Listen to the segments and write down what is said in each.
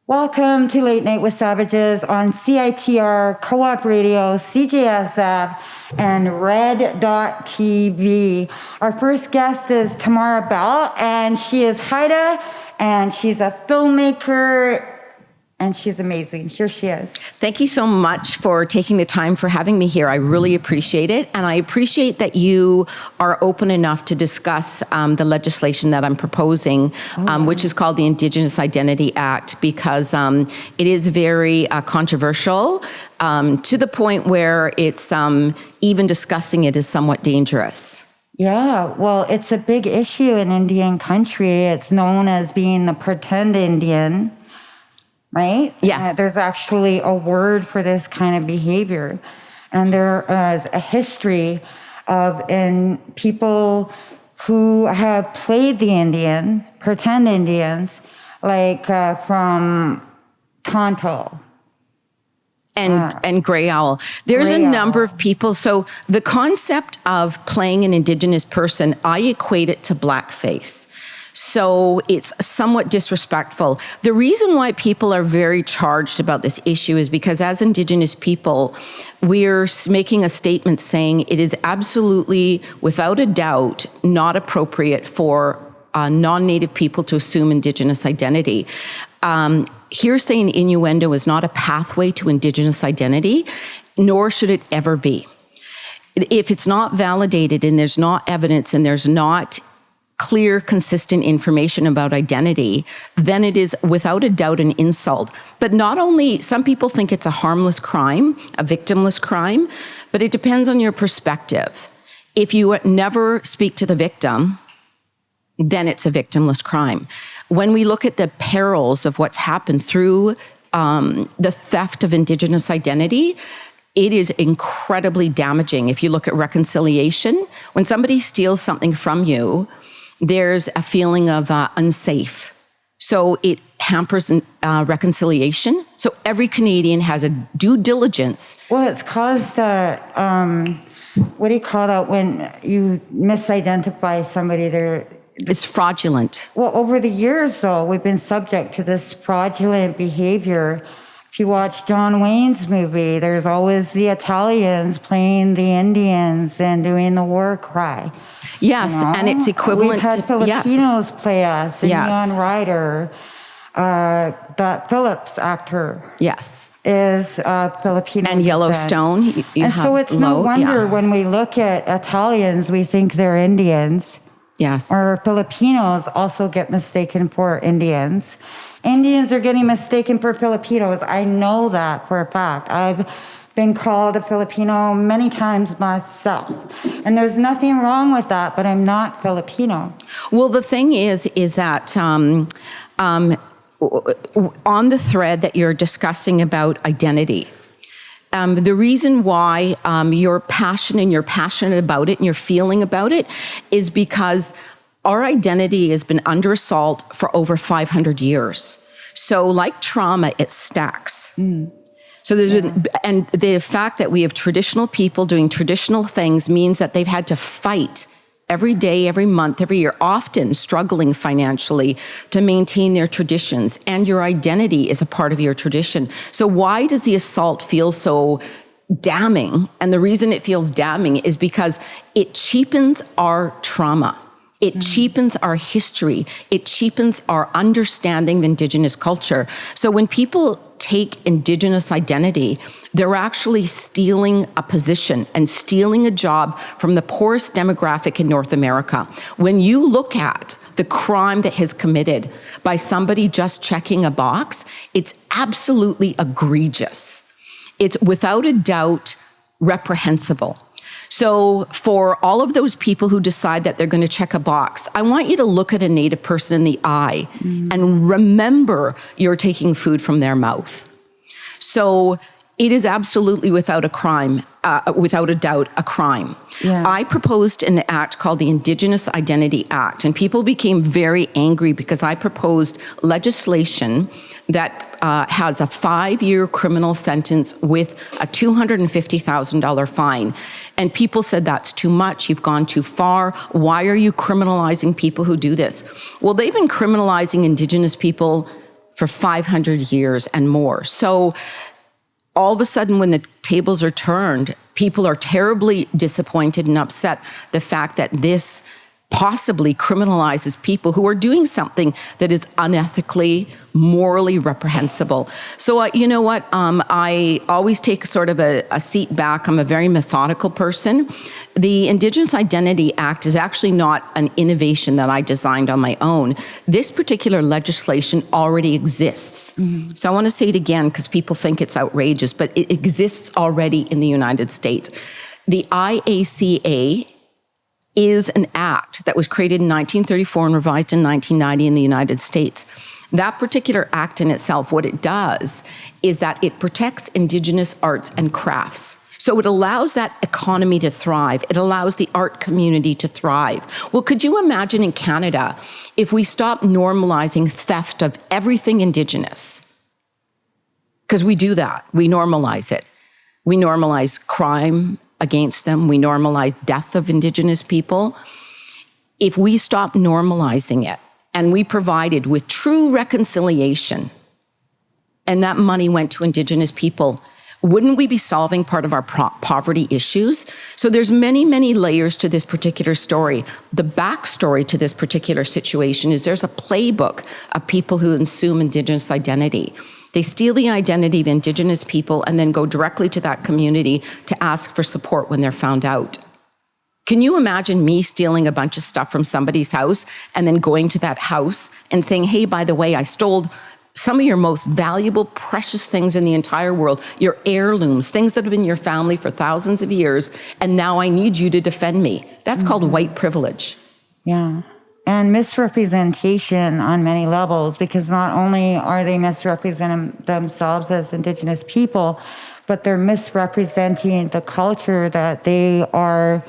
Welcome to Late Night with Savages on CITR, Co-op Radio, CJSF, and Red.TV. Our first guest is Tamara Bell, and she is Haida, and she's a filmmaker, and she's amazing. Here she is. Thank you so much for taking the time for having me here. I really appreciate it. And I appreciate that you are open enough to discuss the legislation that I'm proposing, which is called the Indigenous Identity Act, because it is very controversial to the point where it's even discussing it is somewhat dangerous. Yeah, well, it's a big issue in Indian country. It's known as being the pretend Indian. Right? Yes. There's actually a word for this kind of behavior. And there is a history of people who have played the Indian, pretend Indians, like from Tonto. And Grey Owl. There's a number of people. So the concept of playing an Indigenous person, I equate it to blackface. So it's somewhat disrespectful. The reason why people are very charged about this issue is because as Indigenous people, we're making a statement saying it is absolutely, without a doubt, not appropriate for non-Native people to assume Indigenous identity. Hearsay and innuendo is not a pathway to Indigenous identity, nor should it ever be. If it's not validated and there's not evidence and there's not clear, consistent information about identity, then it is without a doubt an insult. But not only, some people think it's a harmless crime, a victimless crime, but it depends on your perspective. If you never speak to the victim, then it's a victimless crime. When we look at the perils of what's happened through the theft of Indigenous identity, it is incredibly damaging. If you look at reconciliation, when somebody steals something from you, there's a feeling of unsafe. So it hampers reconciliation. So every Canadian has a due diligence. Well, it's caused, what do you call that when you misidentify somebody? It's fraudulent. Well, over the years, though, we've been subject to this fraudulent behavior. If you watch John Wayne's movie, there's always the Italians playing the Indians and doing the war cry. Yes, you know? And it's equivalent to... We've had Filipinos play us, and Neon Rider, that Phillips actor. Yes. Is Filipino. And Yellowstone. And so it's no wonder when we look at Italians, we think they're Indians. Yes. Or Filipinos also get mistaken for Indians. Indians are getting mistaken for Filipinos. I know that for a fact. I've been called a Filipino many times myself. And there's nothing wrong with that, but I'm not Filipino. Well, the thing is that on the thread that you're discussing about identity, the reason why you're passionate about it and you're feeling about it is because our identity has been under assault for over 500 years. So like trauma, it stacks. So there's been, and the fact that we have traditional people doing traditional things means that they've had to fight every day, every month, every year, often struggling financially to maintain their traditions. And your identity is a part of your tradition. So why does the assault feel so damning? And the reason it feels damning is because it cheapens our trauma. It cheapens our history. It cheapens our understanding of Indigenous culture. So when people take Indigenous identity, they're actually stealing a position and stealing a job from the poorest demographic in North America. When you look at the crime that is committed by somebody just checking a box, it's absolutely egregious. It's without a doubt reprehensible. So for all of those people who decide that they're going to check a box, I want you to look at a Native person in the eye and remember you're taking food from their mouth. So it is absolutely without a doubt, a crime. Yeah. I proposed an act called the Indigenous Identity Act, and people became very angry because I proposed legislation that has a 5-year criminal sentence with a $250,000 fine. And people said, that's too much, you've gone too far. Why are you criminalizing people who do this? Well, they've been criminalizing Indigenous people for 500 years and more. So all of a sudden, when the tables are turned, people are terribly disappointed and upset the fact that this possibly criminalizes people who are doing something that is unethically, morally reprehensible. So you know what? I always take sort of a seat back. I'm a very methodical person. The Indigenous Identity Act is actually not an innovation that I designed on my own. This particular legislation already exists. Mm-hmm. So I want to say it again because people think it's outrageous, but it exists already in the United States. The IACA is an act that was created in 1934 and revised in 1990 in the United States. That particular act in itself, what it does is that it protects Indigenous arts and crafts. So it allows that economy to thrive. It allows the art community to thrive. Well, could you imagine in Canada if we stopped normalizing theft of everything Indigenous? Because we do that. We normalize it. We normalize crime against them. We normalize death of Indigenous people. If we stop normalizing it and we provided with true reconciliation and that money went to Indigenous people, wouldn't we be solving part of our poverty issues? So there's many, many layers to this particular story. The backstory to this particular situation is there's a playbook of people who assume Indigenous identity. They steal the identity of Indigenous people and then go directly to that community to ask for support when they're found out. Can you imagine me stealing a bunch of stuff from somebody's house and then going to that house and saying, hey, by the way, I stole some of your most valuable, precious things in the entire world, your heirlooms, things that have been in your family for thousands of years, and now I need you to defend me. That's called white privilege. Yeah. And misrepresentation on many levels, because not only are they misrepresenting themselves as Indigenous people, but they're misrepresenting the culture that they are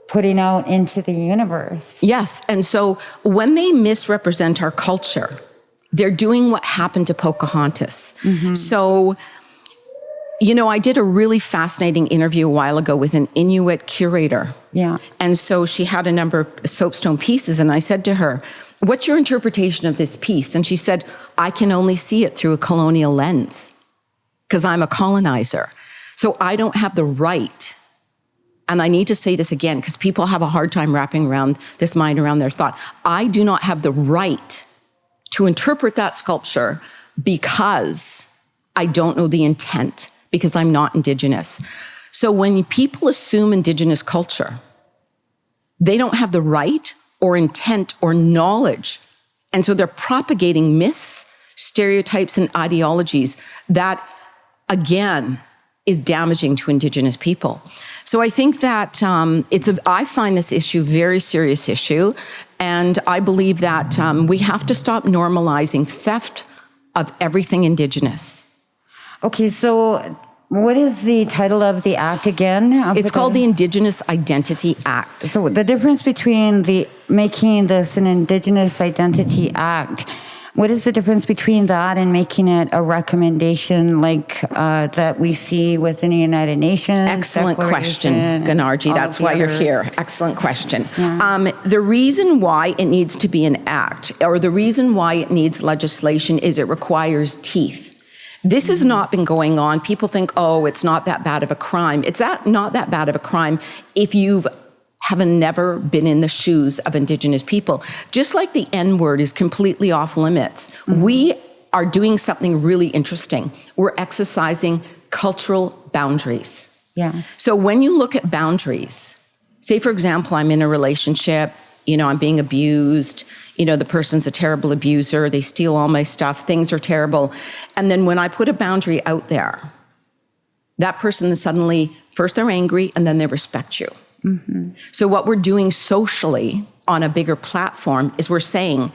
putting out into the universe. Yes, and so when they misrepresent our culture, they're doing what happened to Pocahontas. Mm-hmm. So, you know, I did a really fascinating interview a while ago with an Inuit curator. Yeah. And so she had a number of soapstone pieces, and I said to her, what's your interpretation of this piece? And she said, I can only see it through a colonial lens because I'm a colonizer. So I don't have the right, and I need to say this again because people have a hard time wrapping around this mind around their thought. I do not have the right to interpret that sculpture because I don't know the intent, because I'm not Indigenous. So when people assume Indigenous culture, they don't have the right or intent or knowledge. And so they're propagating myths, stereotypes, and ideologies that, again, is damaging to Indigenous people. So I think that I find this issue a very serious issue. And I believe that we have to stop normalizing theft of everything Indigenous. Okay, so what is the title of the act again? It's called the Indigenous Identity Act. So the difference between making this an Indigenous Identity Act, what is the difference between that and making it a recommendation like that we see within the United Nations? Excellent question, Gunargie. That's why you're here. Excellent question. Yeah. The reason why it needs to be an act, or the reason why it needs legislation, is it requires teeth. This has not been going on. People think, oh, it's not that bad of a crime. It's not that bad of a crime if you've never been in the shoes of Indigenous people. Just like the N-word is completely off limits, we are doing something really interesting. We're exercising cultural boundaries. Yeah. So when you look at boundaries, say, for example, I'm in a relationship, I'm being abused, the person's a terrible abuser, they steal all my stuff, things are terrible. And then when I put a boundary out there, that person suddenly, first they're angry and then they respect you. Mm-hmm. So what we're doing socially on a bigger platform is we're saying,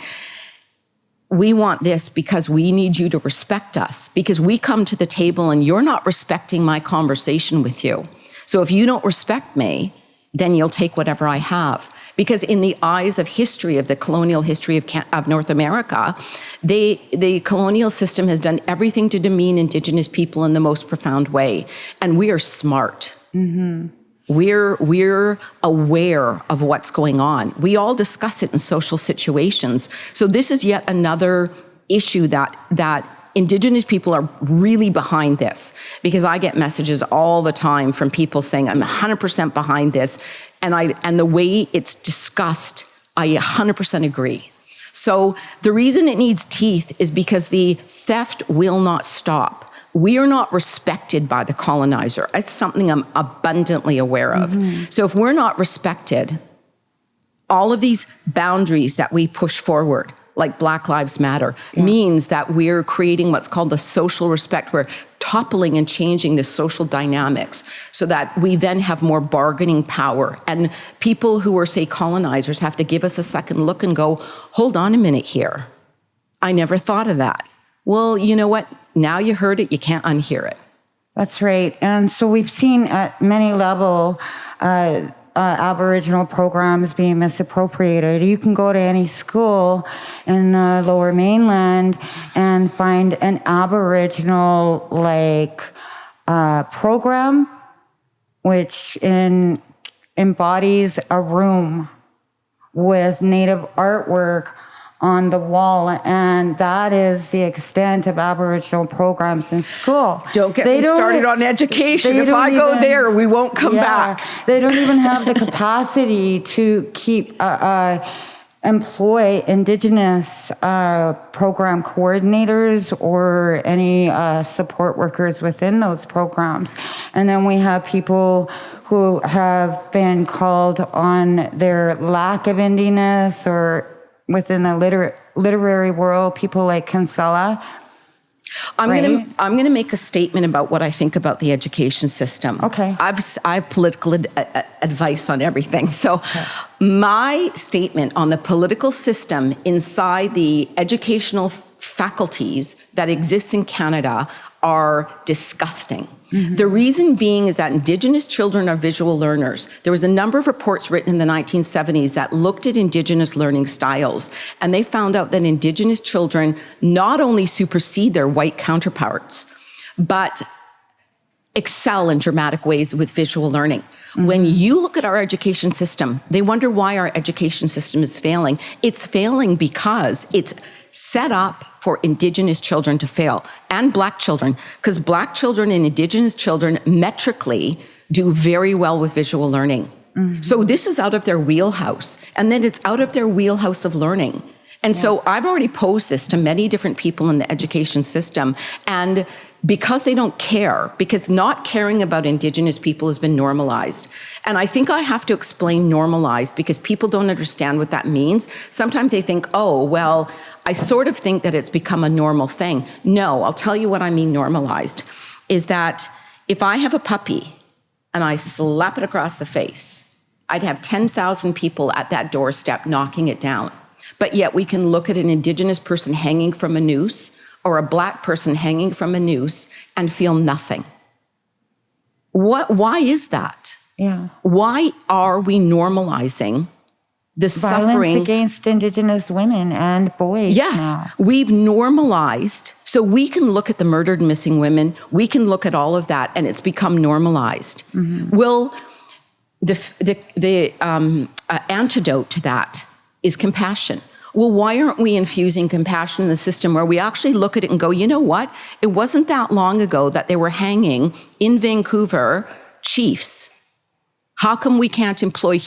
we want this because we need you to respect us, because we come to the table and you're not respecting my conversation with you. So if you don't respect me, then you'll take whatever I have. Because in the eyes of history, of the colonial history of North America, the colonial system has done everything to demean Indigenous people in the most profound way. And we are smart. Mm-hmm. We're aware of what's going on. We all discuss it in social situations. So this is yet another issue that Indigenous people are really behind this, because I get messages all the time from people saying, I'm 100% behind this. And the way it's discussed, I 100% agree. So the reason it needs teeth is because the theft will not stop. We are not respected by the colonizer. It's something I'm abundantly aware of. So if we're not respected, all of these boundaries that we push forward, like Black Lives Matter, means that we're creating what's called the social respect. We're toppling and changing the social dynamics so that we then have more bargaining power. And people who are, say, colonizers have to give us a second look and go, hold on a minute here. I never thought of that. Well, you know what? Now you heard it, you can't unhear it. That's right. And so we've seen at many levels Aboriginal programs being misappropriated. You can go to any school in the Lower Mainland and find an Aboriginal program which embodies a room with Native artwork on the wall, and that is the extent of Aboriginal programs in school. Don't get me started on education. If I go there, we won't come back. They don't even have the capacity to keep employ Indigenous program coordinators or any support workers within those programs. And then we have people who have been called on their lack of Indianness, or within the literary world, people like Kinsella. I'm going to make a statement about what I think about the education system. Okay. I have political advice on everything. So my statement on the political system inside the educational faculties that exist in Canada are disgusting. The reason being is that Indigenous children are visual learners. There was a number of reports written in the 1970s that looked at Indigenous learning styles, and they found out that Indigenous children not only supersede their white counterparts, but excel in dramatic ways with visual learning. When you look at our education system, they wonder why our education system is failing. It's failing because it's set up for Indigenous children to fail, and Black children, because Black children and Indigenous children metrically do very well with visual learning. So this is out of their wheelhouse, and then it's out of their wheelhouse of learning. And so I've already posed this to many different people in the education system, and because they don't care, because not caring about Indigenous people has been normalized. And I think I have to explain normalized because people don't understand what that means. Sometimes they think, oh, well, I sort of think that it's become a normal thing. No, I'll tell you what I mean normalized, is that if I have a puppy and I slap it across the face, I'd have 10,000 people at that doorstep knocking it down. But yet we can look at an Indigenous person hanging from a noose or a Black person hanging from a noose and feel nothing. Why is that? Yeah. Why are we normalizing the suffering? Violence against Indigenous women and boys. Yes, now. We've normalized. So we can look at the murdered and missing women. We can look at all of that, and it's become normalized. Well, the antidote to that is compassion. Well, why aren't we infusing compassion in the system where we actually look at it and go, you know what? It wasn't that long ago that they were hanging in Vancouver chiefs. How come we can't employ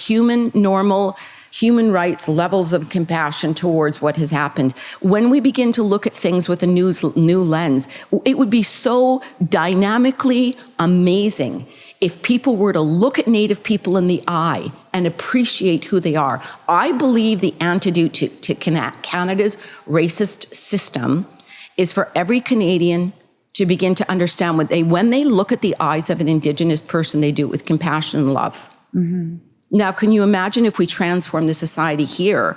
normal human rights levels of compassion towards what has happened? When we begin to look at things with a new lens, it would be so dynamically amazing if people were to look at Native people in the eye and appreciate who they are. I believe the antidote to Canada's racist system is for every Canadian to begin to understand when they look at the eyes of an Indigenous person, they do it with compassion and love. Now, can you imagine if we transform the society here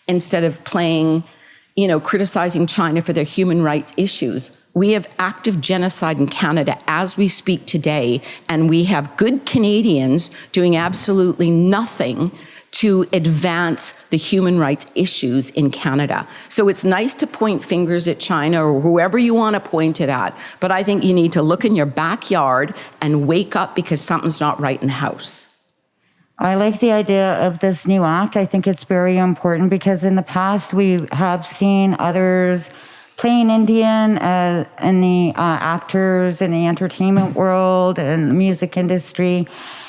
instead of criticizing China for their human rights issues? We have active genocide in Canada as we speak today, and we have good Canadians doing absolutely nothing to advance the human rights issues in Canada. So it's nice to point fingers at China or whoever you want to point it at, but I think you need to look in your backyard and wake up because something's not right in the house. I like the idea of this new act. I think it's very important because in the past we have seen others playing Indian in the actors in the entertainment world and the music industry.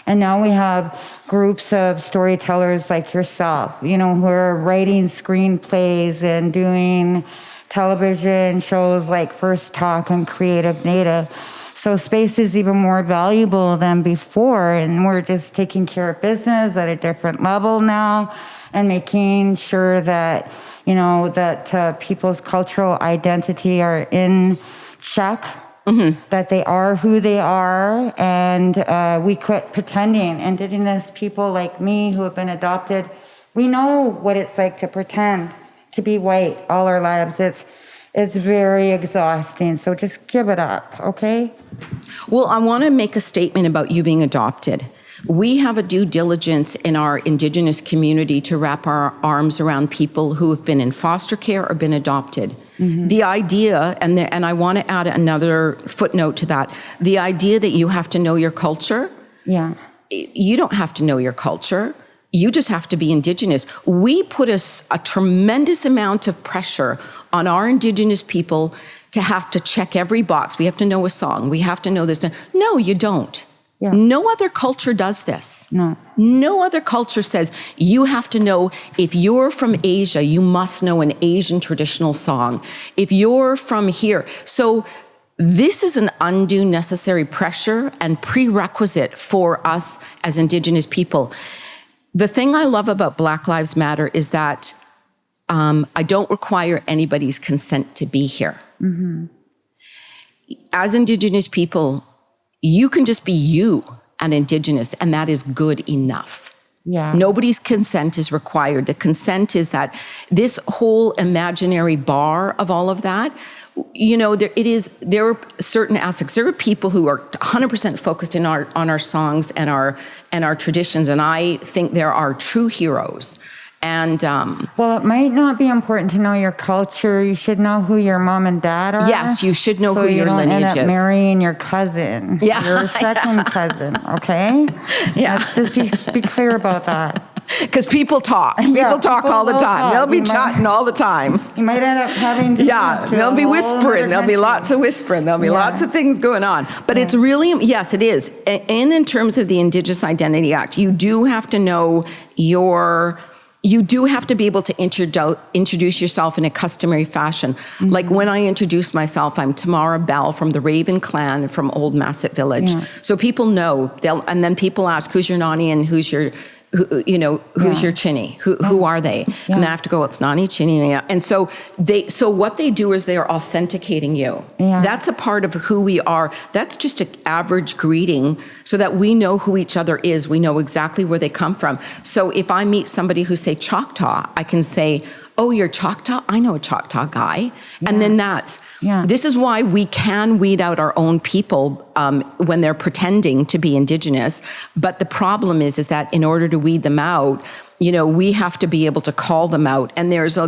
And now we have groups of storytellers like yourself, who are writing screenplays and doing television shows like First Talk and Creative Native. So space is even more valuable than before, and we're just taking care of business at a different level now and making sure that, that people's cultural identity are in check. Mm-hmm. That they are who they are, and we quit pretending. Indigenous people like me who have been adopted, we know what it's like to pretend to be white all our lives. It's very exhausting, so just give it up, okay? Well, I want to make a statement about you being adopted. We have a due diligence in our Indigenous community to wrap our arms around people who have been in foster care or been adopted. Mm-hmm. The idea, and I want to add another footnote to that, the idea that you have to know your culture, you don't have to know your culture. You just have to be Indigenous. We put a tremendous amount of pressure on our Indigenous people to have to check every box. We have to know a song. We have to know this. No, you don't. Yeah. No other culture does this. No other culture says you have to know, if you're from Asia, you must know an Asian traditional song. If you're from here. So this is an undue necessary pressure and prerequisite for us as Indigenous people. The thing I love about Black Lives Matter is that I don't require anybody's consent to be here. Mm-hmm. As Indigenous people, you can just be you and Indigenous, and that is good enough. Yeah. Nobody's consent is required. The consent is that this whole imaginary bar of all of that, there are certain aspects. There are people who are 100% focused on our songs and our traditions, and I think there are true heroes. And well, it might not be important to know your culture. You should know who your mom and dad are. Yes, you should know who your lineage is. So you don't end up marrying your cousin. Yeah. Your second cousin, okay? Yeah. Let's just be clear about that. Because people talk. People talk all the time. They'll be chatting all the time. You might end up having to they'll be whispering. There'll be lots of whispering. There'll be lots of things going on. But it's really, yes, it is. And in terms of the Indigenous Identity Act, you do have to know you do have to be able to introduce yourself in a customary fashion. Mm-hmm. Like when I introduce myself, I'm Tamara Bell from the Raven clan from Old Masset Village. Yeah. So people know, and then people ask, who's your Nani and who's your Chinny? Who are they? Yeah. And I have to go, it's Nani, Chinny. And so what they do is they are authenticating you. Yeah. That's a part of who we are. That's just an average greeting so that we know who each other is. We know exactly where they come from. So if I meet somebody who say Choctaw, I can say, oh, you're Choctaw? I know a Choctaw guy. Yeah. And then this is why we can weed out our own people when they're pretending to be Indigenous. But the problem is that in order to weed them out, we have to be able to call them out. And there's I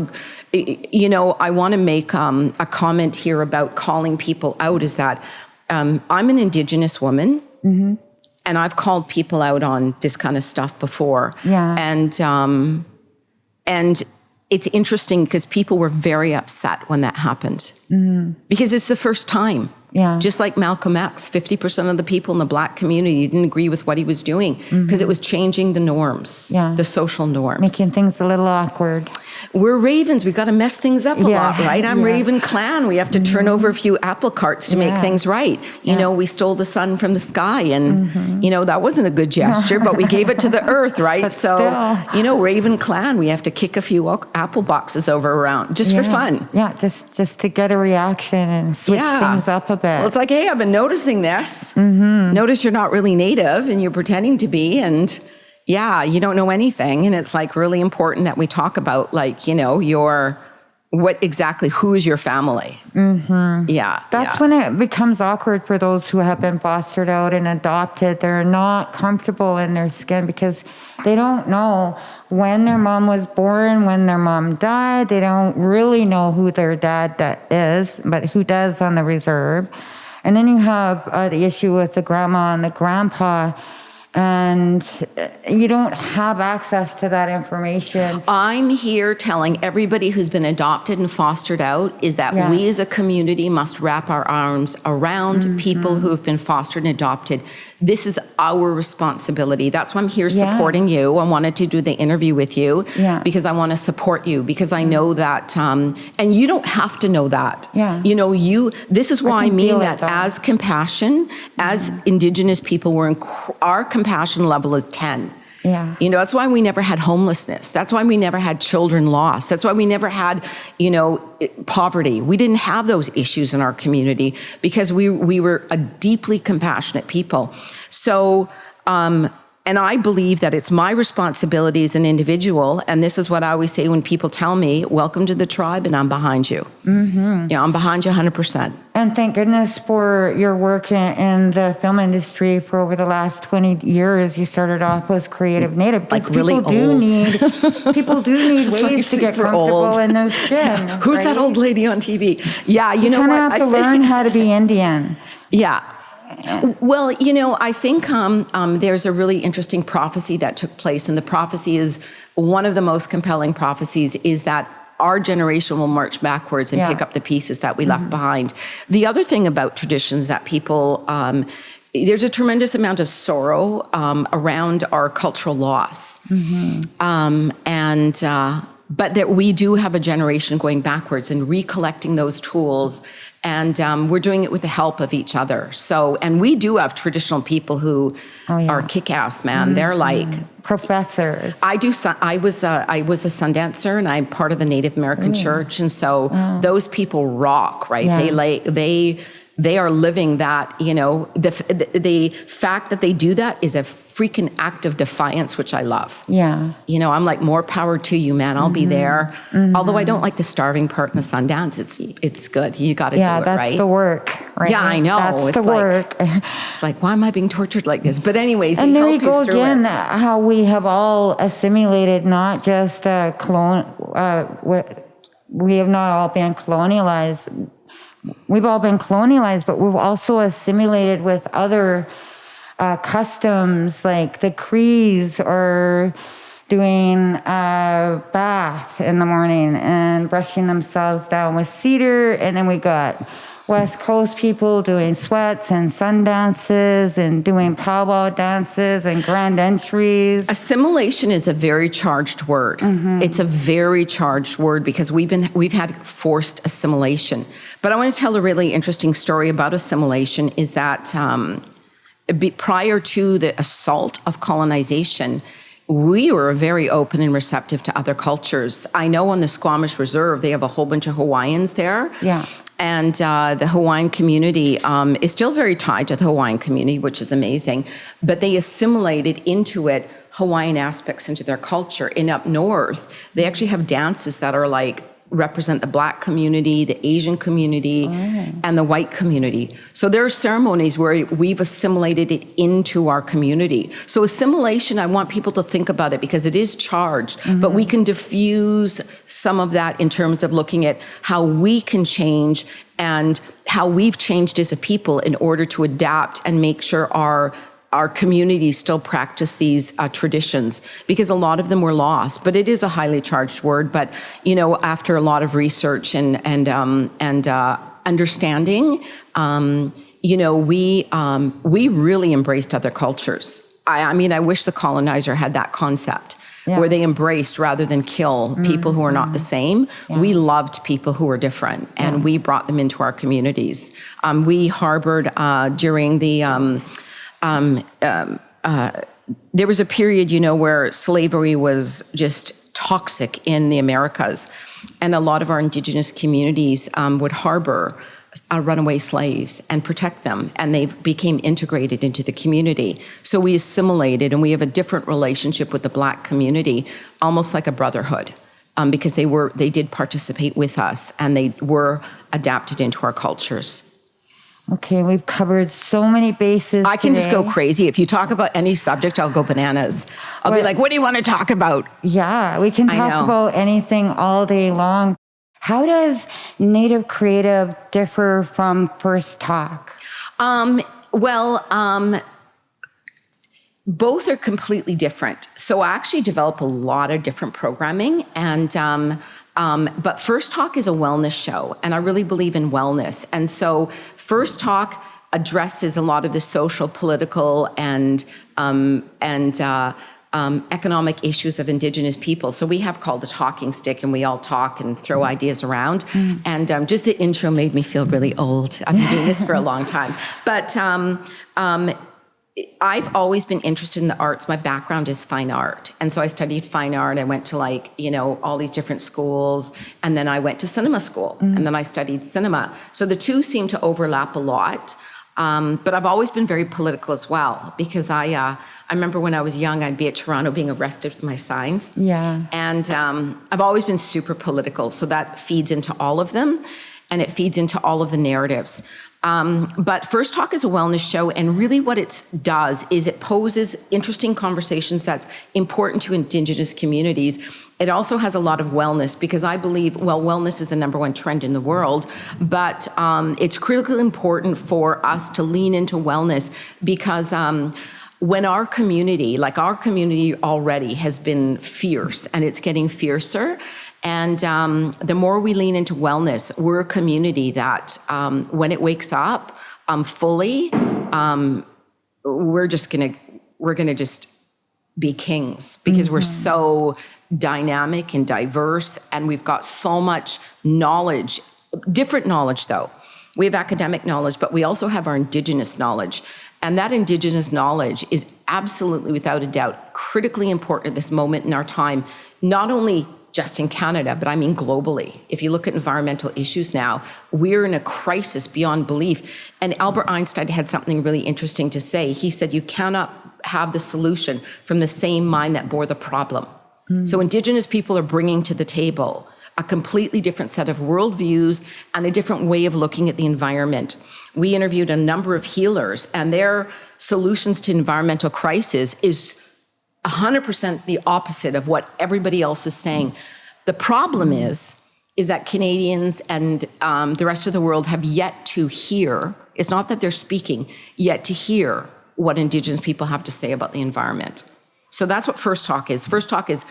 want to make a comment here about calling people out is that I'm an Indigenous woman. Mm-hmm. And I've called people out on this kind of stuff before. Yeah. And it's interesting because people were very upset when that happened. Mm-hmm. Because it's the first time. Yeah. Just like Malcolm X, 50% of the people in the Black community didn't agree with what he was doing because it was changing the norms, the social norms. Making things a little awkward. We're Ravens. We got to mess things up a lot, right? I'm Raven clan. We have to turn over a few apple carts to make things right. We stole the sun from the sky and, that wasn't a good gesture, but we gave it to the earth, right? But still. Raven clan, we have to kick a few apple boxes around just for fun. Yeah, just to get a reaction and switch things up a bit. Well, it's like, hey, I've been noticing this. Mm-hmm. Notice you're not really Native and you're pretending to be, and you don't know anything. And it's like really important that we talk about who is your family? Mm-hmm. Yeah. That's when it becomes awkward for those who have been fostered out and adopted. They're not comfortable in their skin because they don't know when their mom was born, when their mom died. They don't really know who their dad is, but who does on the reserve. And then you have the issue with the grandma and the grandpa. and you don't have access to that information. I'm here telling everybody who's been adopted and fostered out is that we as a community must wrap our arms around people who have been fostered and adopted. This is our responsibility. That's why I'm here supporting you. I wanted to do the interview with you because I want to support you, because I know that, and you don't have to know that. You know, this is why I mean that as compassion, as Indigenous people, our compassion level is 10. You know, that's why we never had homelessness. That's why we never had children lost. That's why we never had, you know, poverty. We didn't have those issues in our community because we were a deeply compassionate people. So, and I believe that it's my responsibility as an individual, and this is what I always say when people tell me, welcome to the tribe, and I'm behind you. Yeah, I'm behind you 100%. And thank goodness for your work in the film industry for over the last 20 years. You started off with Creative Native. Because really people do old. people do need ways to get comfortable old. in their skin. Who's that old lady on TV? Yeah, you know what? You kind of have to learn how to be Indian. Yeah. Well, you know, I think there's a really interesting prophecy that took place, and the prophecy is one of the most compelling prophecies is that our generation will march backwards and pick up the pieces that we left behind. The other thing about traditions that people, there's a tremendous amount of sorrow around our cultural loss. But that we do have a generation going backwards and recollecting those tools. And we're doing it with the help of each other. So, and we do have traditional people who are kick-ass, man. They're like professors. I was a sun dancer, and I'm part of the Native American Church, and so those people rock, right? They are living that. You know, the fact that they do that is a freaking act of defiance, which I love. You know, I'm like, more power to you, man. I'll be there. Although I don't like the starving part in the Sundance. It's good. You got to do it, right? Yeah, that's the work, right? Yeah, I know. That's it's the work. It's like, why am I being tortured like this? But anyways, and there you help go through again, it. how we have all assimilated, not just we have not all been colonialized. We've all been colonialized, but we've also assimilated with other customs, like the Crees are doing a bath in the morning and brushing themselves down with cedar, and then we got West Coast people doing sweats and sun dances and doing powwow dances and grand entries. Assimilation is a very charged word. It's a very charged word because we've had forced assimilation. But I want to tell a really interesting story about assimilation is that prior to the assault of colonization, we were very open and receptive to other cultures. I know on the Squamish Reserve, they have a whole bunch of Hawaiians there. And the Hawaiian community is still very tied to the Hawaiian community, which is amazing. But they assimilated into it Hawaiian aspects into their culture. And up north, they actually have dances that are like, represent the Black community, the Asian community, and the white community. So there are ceremonies where we've assimilated it into our community. So assimilation, I want people to think about it because it is charged, but we can diffuse some of that in terms of looking at how we can change and how we've changed as a people in order to adapt and make sure our communities still practice these traditions, because a lot of them were lost. But it is a highly charged word. But you know, after a lot of research and understanding, you know, we really embraced other cultures. I mean, I wish the colonizer had that concept. Where they embraced rather than kill people who are not the same. We loved people who were different, and we brought them into our communities. We harbored during the there was a period, you know, where slavery was just toxic in the Americas, and a lot of our Indigenous communities would harbor runaway slaves and protect them, and they became integrated into the community. So we assimilated, and we have a different relationship with the Black community, almost like a brotherhood, because they did participate with us, and they were adapted into our cultures. Okay, we've covered so many bases. I can just go today. crazy. If you talk about any subject, I'll go bananas. I'll be like, what do you want to talk about? Yeah, we can talk about anything all day long. How does Native Creative differ from First Talk? both are completely different. So I actually develop a lot of different programming, and but First Talk is a wellness show, and I really believe in wellness. And so First Talk addresses a lot of the social, political, and economic issues of Indigenous people. So we have called a talking stick, and we all talk and throw ideas around. And just the intro made me feel really old. I've been doing this for a long time. But I've always been interested in the arts. My background is fine art. And so I studied fine art. I went to all these different schools. And then I went to cinema school. And then I studied cinema. So the two seem to overlap a lot. But I've always been very political as well, because I remember when I was young, I'd be at Toronto being arrested with my signs. Yeah. And I've always been super political. So that feeds into all of them, and it feeds into all of the narratives. But First Talk is a wellness show, and really what it does is it poses interesting conversations that's important to Indigenous communities. It also has a lot of wellness, because I believe, wellness is the number one trend in the world, but it's critically important for us to lean into wellness, because when our community already has been fierce, and it's getting fiercer. And the more we lean into wellness, we're a community that when it wakes up fully, we're gonna just be kings, because we're so dynamic and diverse, and we've got so much knowledge, different knowledge though. We have academic knowledge, but we also have our Indigenous knowledge. And that Indigenous knowledge is absolutely, without a doubt, critically important at this moment in our time, not only just in Canada, but I mean globally. If you look at environmental issues now, we're in a crisis beyond belief. And Albert Einstein had something really interesting to say. He said, you cannot have the solution from the same mind that bore the problem. So Indigenous people are bringing to the table a completely different set of worldviews and a different way of looking at the environment. We interviewed a number of healers, and their solutions to environmental crisis is 100% the opposite of what everybody else is saying. The problem is that Canadians and the rest of the world have yet to hear, it's not that they're speaking, yet to hear what Indigenous people have to say about the environment. So that's what First Talk is. First Talk is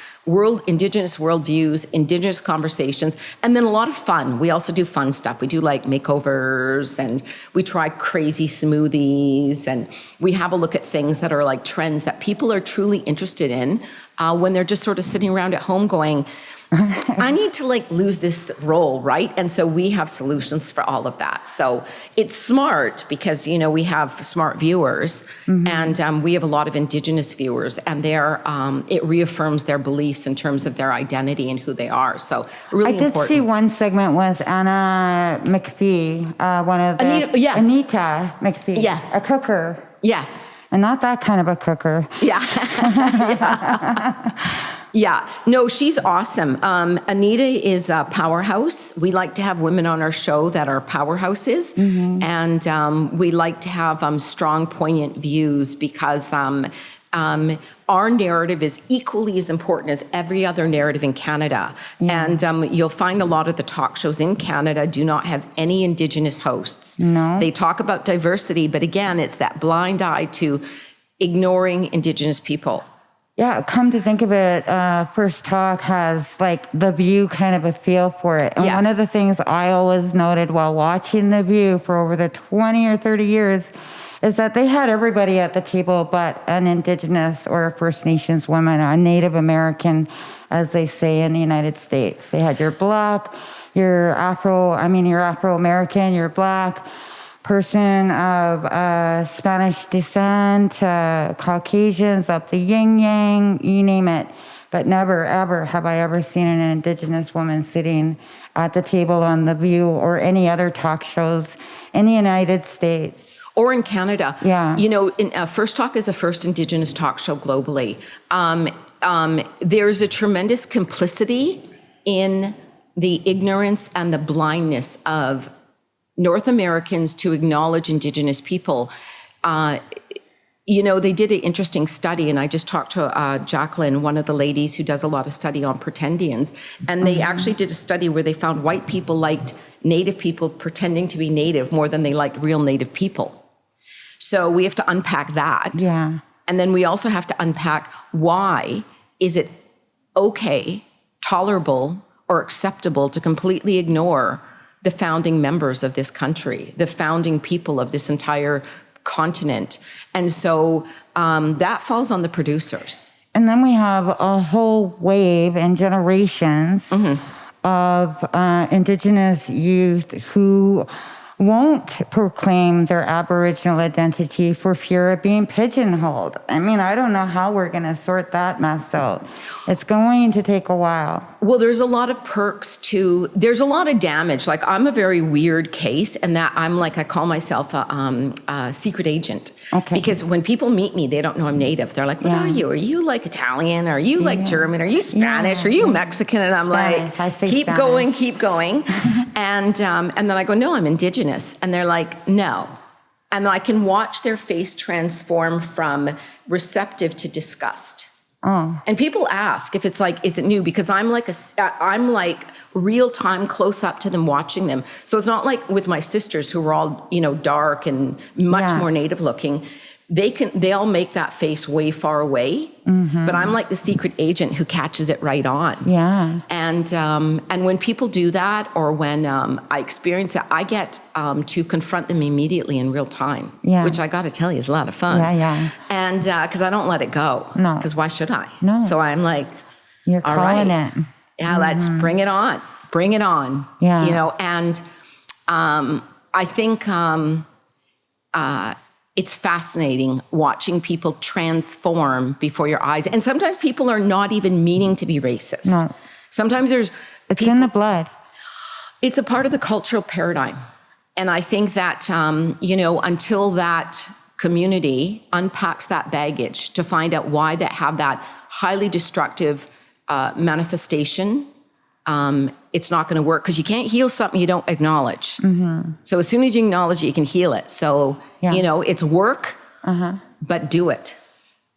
Indigenous worldviews, Indigenous conversations, and then a lot of fun. We also do fun stuff. We do like makeovers, and we try crazy smoothies, and we have a look at things that are like trends that people are truly interested in when they're just sort of sitting around at home going, I need to lose this role, right? And so we have solutions for all of that. So it's smart because, we have smart viewers, and we have a lot of Indigenous viewers, and it reaffirms their beliefs in terms of their identity and who they are. So really important. I did see one segment with Anna McPhee, one of the... Anita McPhee. Yes. A cooker. Yes. And not that kind of a cooker. Yeah. Yeah, no, she's awesome. Anita is a powerhouse. We like to have women on our show that are powerhouses, and we like to have strong, poignant views, because our narrative is equally as important as every other narrative in Canada. And you'll find a lot of the talk shows in Canada do not have any Indigenous hosts. No. They talk about diversity, but again, it's that blind eye to ignoring Indigenous people. Yeah, come to think of it, First Talk has The View kind of a feel for it. And one of the things I always noted while watching The View for over the 20 or 30 years is that they had everybody at the table but an Indigenous or a First Nations woman, a Native American, as they say in the United States. They had your Black, your Afro-American, your Black, person of Spanish descent, Caucasians, up the yin-yang, you name it. But never, ever have I ever seen an Indigenous woman sitting at the table on The View or any other talk shows in the United States. Or in Canada. Yeah. First Talk is the first Indigenous talk show globally. There's a tremendous complicity in the ignorance and the blindness of North Americans to acknowledge Indigenous people. They did an interesting study, and I just talked to Jacqueline, one of the ladies who does a lot of study on pretendians, and they actually did a study where they found white people liked Native people pretending to be Native more than they liked real Native people. So we have to unpack that. Yeah. And then we also have to unpack why is it okay, tolerable, or acceptable to completely ignore the founding members of this country, the founding people of this entire continent. And so that falls on the producers. And then we have a whole wave and generations of Indigenous youth who won't proclaim their Aboriginal identity for fear of being pigeonholed. I mean, I don't know how we're going to sort that mess out. It's going to take a while. Well, there's a lot of perks to, there's a lot of damage. Like, I'm a very weird case in that I'm like, I call myself a secret agent. Okay. Because when people meet me, they don't know I'm Native. They're like, what are you? Are you like Italian? Are you like German? Are you Spanish? Are you Mexican? And I'm Spanish. I like, say keep Spanish. going. And then I go, no, I'm Indigenous. And they're like, no. And I can watch their face transform from receptive to disgust. Oh. And people ask if it's like, is it new? Because I'm like real time close up to them, watching them. So it's not like with my sisters who are all, dark and much more Native looking. They all make that face way far away, but I'm like the secret agent who catches it right on. Yeah. And when people do that, or when I experience it, I get to confront them immediately in real time, which I got to tell you is a lot of fun. Yeah. And because I don't let it go. No. Because why should I? No. So I'm like, You're all calling right. it. Yeah, let's bring it on. Bring it on. Yeah. And I think it's fascinating watching people transform before your eyes. And sometimes people are not even meaning to be racist. No. Sometimes it's in the blood. It's a part of the cultural paradigm. And I think that, until that community unpacks that baggage to find out why they have that highly destructive manifestation, it's not going to work, because you can't heal something you don't acknowledge. So as soon as you acknowledge it, you can heal it. So, it's work, but do it.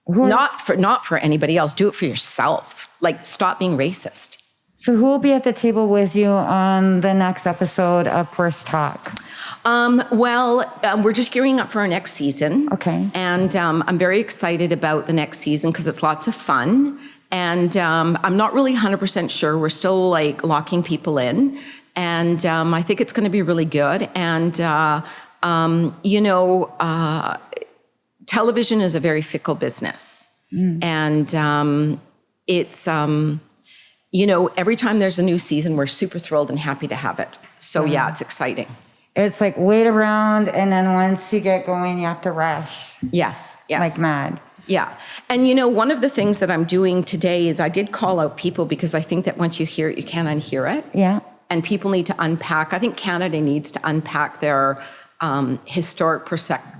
Not for anybody else. Do it for yourself. Like, stop being racist. So who will be at the table with you on the next episode of First Talk? We're just gearing up for our next season. Okay. And I'm very excited about the next season because it's lots of fun. And I'm not really 100% sure. We're still like locking people in. And I think it's going to be really good. And, television is a very fickle business. And it's, every time there's a new season, we're super thrilled and happy to have it. So it's exciting. It's like wait around, and then once you get going, you have to rush. Yes. Like mad. Yeah. And, one of the things that I'm doing today is I did call out people, because I think that once you hear it, you can't unhear it. Yeah. And people need to unpack. I think Canada needs to unpack their historic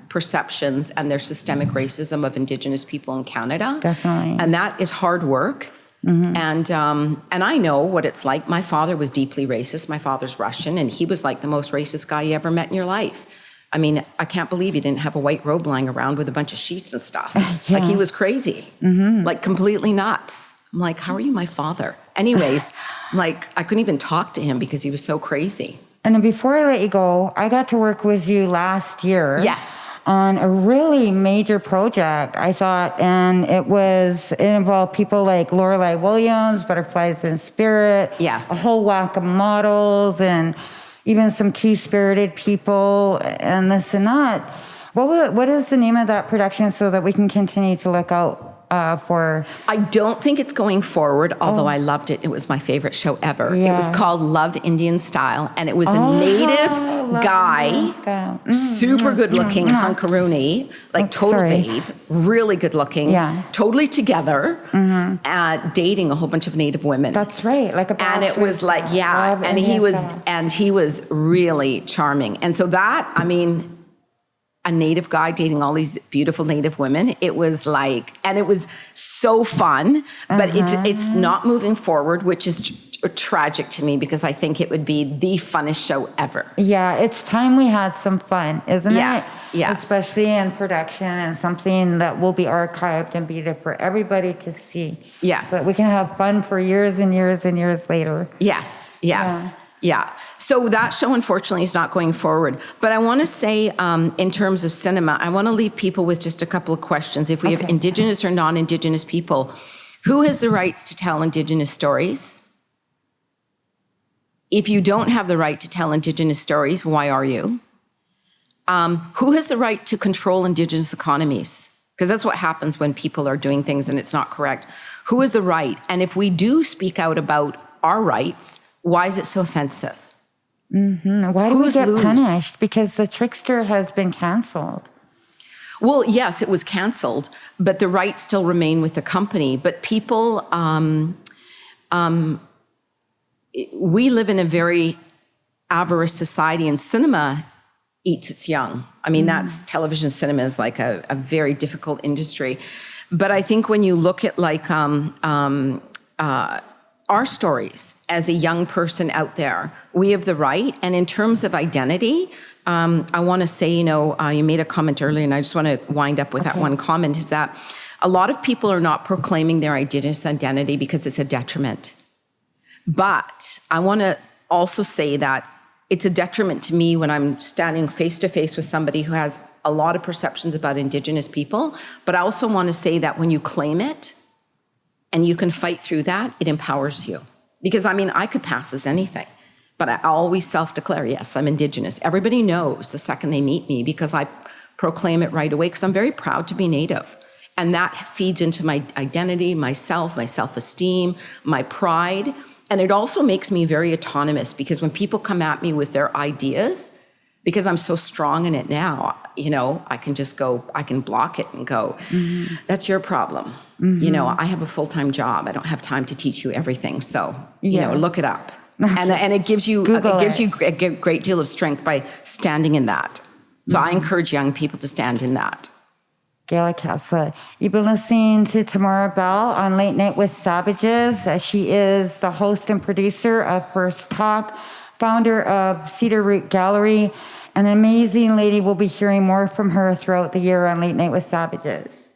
perceptions and their systemic racism of Indigenous people in Canada. Definitely. And that is hard work. And I know what it's like. My father was deeply racist. My father's Russian, and he was like the most racist guy you ever met in your life. I mean, I can't believe he didn't have a white robe lying around with a bunch of sheets and stuff. Like, he was crazy, like completely nuts. I'm like, how are you my father? Anyways, like, I couldn't even talk to him because he was so crazy. And then before I let you go, I got to work with you last year. Yes. On a really major project, I thought, and it involved people like Lorelei Williams, Butterflies in Spirit. Yes. A whole whack of models, and even some two-spirited people, and this and that. What is the name of that production so that we can continue to look out for? I don't think it's going forward, although I loved it. It was my favorite show ever. Yeah. It was called Love Indian Style, and it was a Native guy, super good looking, hunkaroony, like total babe, really good looking, totally together, dating a whole bunch of Native women. That's right, like a and it was like, he was really charming. And so that, I mean, a Native guy dating all these beautiful Native women. It was like, and it was so fun, but it's not moving forward, which is tragic to me, because I think it would be the funnest show ever. Yeah, it's time we had some fun, isn't it? Yes. Especially in production, and something that will be archived and be there for everybody to see. Yes. So that we can have fun for years and years and years later. Yes. Yeah. So that show, unfortunately, is not going forward. But I want to say, in terms of cinema, I want to leave people with just a couple of questions. If we have Indigenous or non-Indigenous people, who has the rights to tell Indigenous stories? If you don't have the right to tell Indigenous stories, why are you? Who has the right to control Indigenous economies? Because that's what happens when people are doing things and it's not correct. Who has the right? And if we do speak out about our rights, why is it so offensive? Why do we get punished? Because the trickster has been canceled. Well, yes, it was canceled, but the rights still remain with the company. But people, we live in a very avarice society, and cinema eats its young. I mean, that's television cinema is like a very difficult industry. But I think when you look at like our stories as a young person out there, we have the right. And in terms of identity, I want to say, you made a comment earlier, and I just want to wind up with that one comment, is that a lot of people are not proclaiming their Indigenous identity because it's a detriment. But I want to also say that it's a detriment to me when I'm standing face to face with somebody who has a lot of perceptions about Indigenous people. But I also want to say that when you claim it and you can fight through that, it empowers you. Because I mean, I could pass as anything, but I always self-declare, yes, I'm Indigenous. Everybody knows the second they meet me because I proclaim it right away because I'm very proud to be Native. And that feeds into my identity, myself, my self-esteem, my pride. And it also makes me very autonomous because when people come at me with their ideas, because I'm so strong in it now, I can just go, I can block it and go, that's your problem. I have a full-time job. I don't have time to teach you everything. So, look it up. And it gives you a great deal of strength by standing in that. So I encourage young people to stand in that. Gaila Castle. You've been listening to Tamara Bell on Late Night with Savages. She is the host and producer of First Talk, founder of Cedar Root Gallery, an amazing lady. We'll be hearing more from her throughout the year on Late Night with Savages.